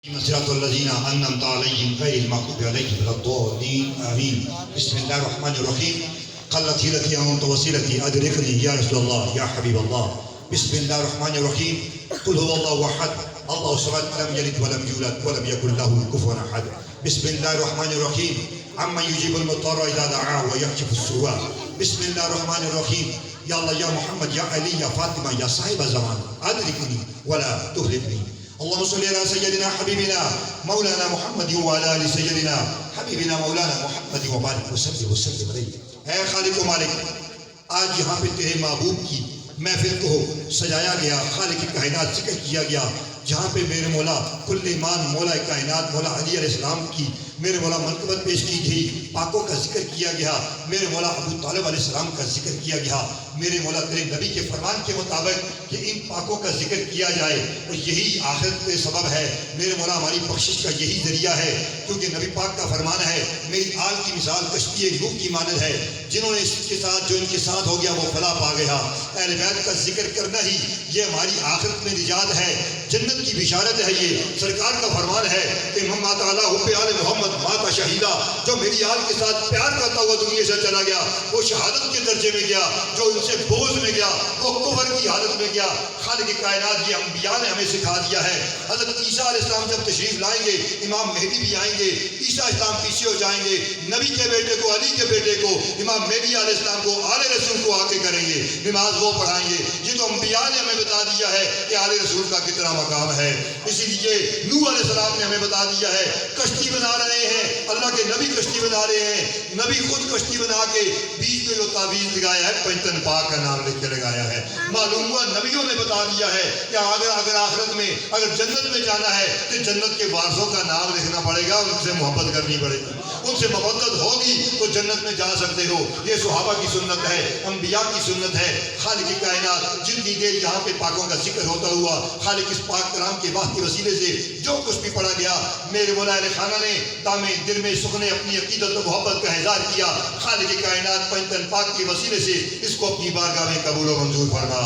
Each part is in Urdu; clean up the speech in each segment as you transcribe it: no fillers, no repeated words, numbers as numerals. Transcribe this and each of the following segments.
صراط الذين أنعمت عليهم غير المغضوب عليهم ولا الضالين آمين. بسم الله الرحمن الرحيم. قلت هيلتي وأنت وسيلتي أدركني يا رسول الله يا حبيب الله. بسم الله الرحمن الرحيم. قل هو الله أحد الله الصمد لم يلد ولم يولد ولم يكن له كفوا أحد. بسم الله الرحمن الرحيم. عما يجيب المضطر إذا دعاه ويكشف السوء. بسم الله الرحمن الرحيم. يا الله يا محمد يا علي يا فاطمة يا صاحب الزمان أدركني ولا تهلكني. اللهم صل على سيدنا حبيبنا مولانا محمد وعلى آل سيدنا حبیبنا مولانا محمد وبارک وسلم علیہ. اے خالق و مالک، آج یہاں پہ تیرے محبوب کی محفل کو سجایا گیا، خالق کائنات ذکر کیا گیا، جہاں پہ میرے مولا کل ایمان مولا کائنات مولا علی علیہ السلام کی میرے مولا منقبت پیش کی گئی، پاکوں کا ذکر کیا گیا، میرے مولا ابو طالب علیہ السلام کا ذکر کیا گیا. میرے مولا تیرے نبی کے فرمان کے مطابق کہ ان پاکوں کا ذکر کیا جائے اور یہی آخرت کے سبب ہے. میرے مولا ہماری بخشش کا یہی ذریعہ ہے، کیونکہ نبی پاک کا فرمان ہے میری آل کی مثال کشتی نوح کی مانند ہے، جنہوں نے اس کے ساتھ جو ان کے ساتھ ہو گیا وہ فلاح پا گیا. اہل بیت کا ذکر کرنا ہی یہ ہماری آخرت میں نجات ہے، جنت کی بشارت ہے. یہ سرکار کا فرمان ہے کہ من مات علی حب آل محمد مات شہیدہ، جو میری آل کے ساتھ پیار کرتا ہوا دنیا سے چلا گیا وہ شہادت کے درجے میں گیا، جو ان سے بغض میں گیا وہ کفر کی حالت میں گیا. خالق کائنات یہ انبیاء نے ہمیں سکھا دیا ہے. حضرت عیسیٰ علیہ السلام جب تشریف لائیں گے امام مہدی بھی آئیں گے، عیسیٰ السلام پیچھے ہو جائیں گے، نبی کے بیٹے کو علی کے بیٹے کو امام مہدی علیہ السلام کو آل رسول کو آگے کریں گے، نماز وہ پڑھائیں گے. یہ تو انبیاء نے ہمیں بتا دیا ہے کہ آل رسول کا کتنا مقام ہے. اسی لیے نوح علیہ السلام نے ہمیں بتا دیا ہے کشتی بنا رہے ہیں، اللہ کے نبی کشتی بنا رہے ہیں، نبی خود کشتی بنا کے بیچ میں جو تعویذ لگایا ہے پنجتن پاک کا نام لکھ کے لگایا ہے. معلوم ہوا نبیوں نے بتا دیا ہے کہ اگر آخرت میں اگر جنت میں جانا ہے تو جنت کے وارثوں کا نام لکھنا پڑے گا، ان سے محبت کرنی پڑے گی، ان سے محبت ہوگی تو جنت میں جا سکتے ہو. یہ صحابہ کی سنت ہے، انبیاء کی سنت ہے. خالق کائنات جتنی دیر یہاں پہ پاکوں کا ذکر ہوتا ہوا خالق اس پاک کلام کے واقع کے وسیلے سے جو کچھ بھی پڑھا گیا میرے مولا علیہ خانہ نے دامے دل میں سکنے اپنی عقیدت و محبت کا اظہار کیا. خالق کائنات پنجتن پاک کے وسیلے سے اس کو اپنی بارگاہ میں قبول و منظور فرما.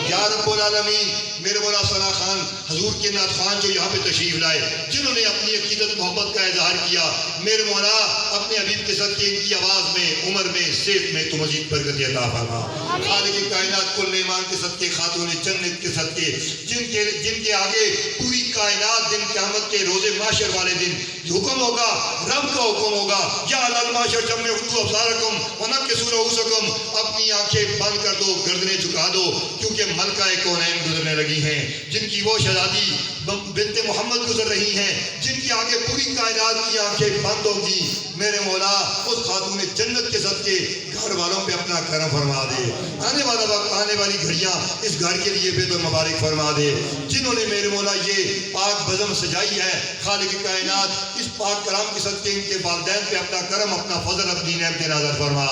یا رب العالمین، میرے مولا صلاح خان حضور کے نعت خوان جو یہاں پہ تشریف لائے، جنہوں نے اپنی عقیدت محبت کا اظہار کیا، میرے مولا اپنے حبیب کے صدقے ان کی آواز میں عمر میں صحت میں تو مزید برکت عطا فرما. خالق کائنات کل ایمان کے صدقے خاتون جنت کے صدقے جن کے آگے پوری کائنات دن قیامت کے روز معاشر والے دن حکم ہوگا، رب کا حکم ہوگا، یا المعاشر جب میں اردو ابصارکم ونکسوا رؤوسکم، اپنی آنکھیں بند کر دو، گردنیں جھکا دو، کیونکہ ملکہ کونین گزرنے لگی ہیں، جن کی وہ شہزادی بنت محمد گزر رہی ہیں، جن کی آگے پوری کائنات کی آنکھیں بند ہوں گی. میرے مولا اس خاتون جنت کے صدقے گھر والوں پہ اپنا کرم فرما دے. آنے والا وقت آنے والی گھڑیاں اس گھر کے لیے بے مبارک فرما دے. جنہوں نے میرے مولا یہ پاک بزم سجائی ہے خالق کائنات اس پاک کلام کے صدقے ان کے والدین پہ اپنا کرم اپنا فضل اپنی نعمت نازل فرما.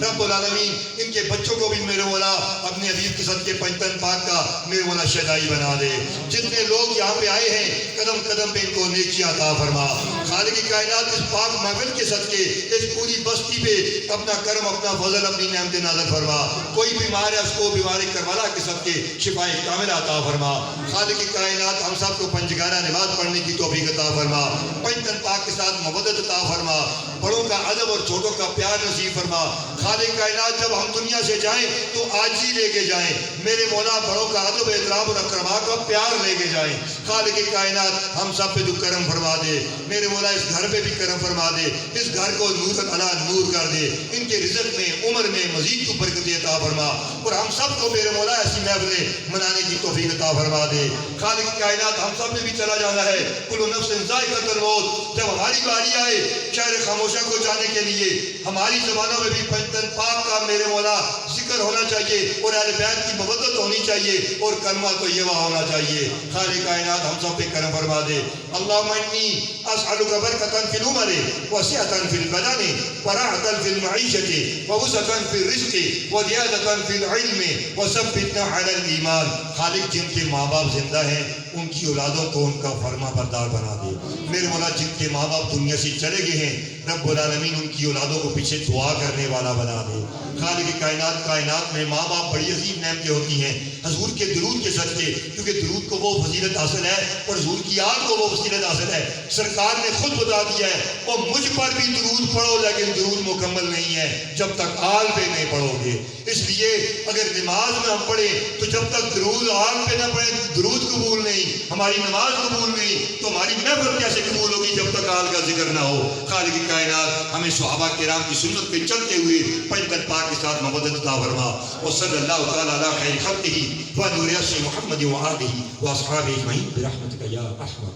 رب العالمین ان کے بچوں کو بھی میرے مولا اپنے حبیب کے صدقے پنجتن پاک کا میرے مولا شہدائی بنا دے. جتنے لوگ یہاں پہ آئے ہیں قدم قدم پہ ان کو نیکیاں عطا فرما. خالق کائنات اس پاک محفل کے صدقے اس پوری بستی پہ اپنا کرم اپنا فضل اپنی نعمت نازل فرما. کوئی بیمار ہے اس کو بیماری کربلا کے صدقے شفائے کاملہ عطا فرما. خالق کائنات ہم سب کو پنجگانہ نماز پڑھنے کی توفیق عطا فرما. پنجتن پاک کے ساتھ مودت عطا فرما. بڑوں کا ادب اور چھوٹوں کا پیار نصیب فرما. خالق کائنات جب ہم دنیا سے جائیں تو عاجزی لے کے جائیں. میرے مولا بڑوں کا ادب احترام اور اکرما کا پیار لے کے جائیں. خالق کائنات ہم سب پہ تو کرم فرما دے. میرے مولا اس گھر پہ بھی کرم فرما دے. اس گھر کو نور علا نور کر دے. ان کے رزق میں عمر میں مزید تو برکت عطا فرما. اور ہم سب کو میرے مولا ایسی محفلیں منانے کی توفیق عطا فرما دے. خالق کائنات ہم سب نے بھی چلا جانا ہے. کل نفس ذائقۃ الموت. جب ہماری باری آئے شہر خاموشہ کو جانے کے لیے ہماری زبانوں میں بھی پنجتن پاک کا میرے مولا ذکر ہونا چاہیے اور اہل بیت کی محبت ہونی چاہیے اور کلمہ طیبہ ہونا چاہیے. خالق کائنات ہم سب پہ کرم فرما دے. اللہم انی اسألک برکۃ فی العمر وسعۃ فی البدن وراحۃ فی المعیشۃ ووسعۃ فی الرزق وزیادۃ فی العلم وثبتنا علی الایمان. خالق جن کے ماں باپ زندہ ہیں ان کی اولادوں کو ان کا فرما بردار بنا دے. میرے مولا جن کے ماں باپ دنیا سے چلے گئے ہیں رب العالمین ان کی اولادوں کو پیچھے دعا کرنے والا بنا دے. خالق کائنات کائنات میں ماں باپ بڑی عظیم نعمتیں ہوتی ہیں حضور کے درود کے صدقے، کیونکہ درود کو وہ فضیلت حاصل ہے اور حضور کی یاد کو وہ فضیلت حاصل ہے۔ سرکار نے خود بتا دیا ہے اور مجھ پر بھی درود پڑھو، لیکن درود مکمل نہیں ہے جب تک آل پہ نہیں پڑھو گے۔ اس لیے اگر نماز میں ہم پڑھیں تو جب تک درود آل پہ نہ پڑھیں درود قبول نہیں، ہماری نماز قبول نہیں، تو ہماری محفل کیسے قبول ہوگی جب تک آل کا ذکر نہ ہو۔ خالق کائنات ہمیں صحابہ کرام کی سنت پہ چلتے ہوئے پیغمبر پاک کے ساتھ محبت عطا فرما۔ وصلی اللہ تعالی علی خیر خلقہ و نور عرش محمد و آلہ و اصحابہ اجمعین برحمتک یا ارحم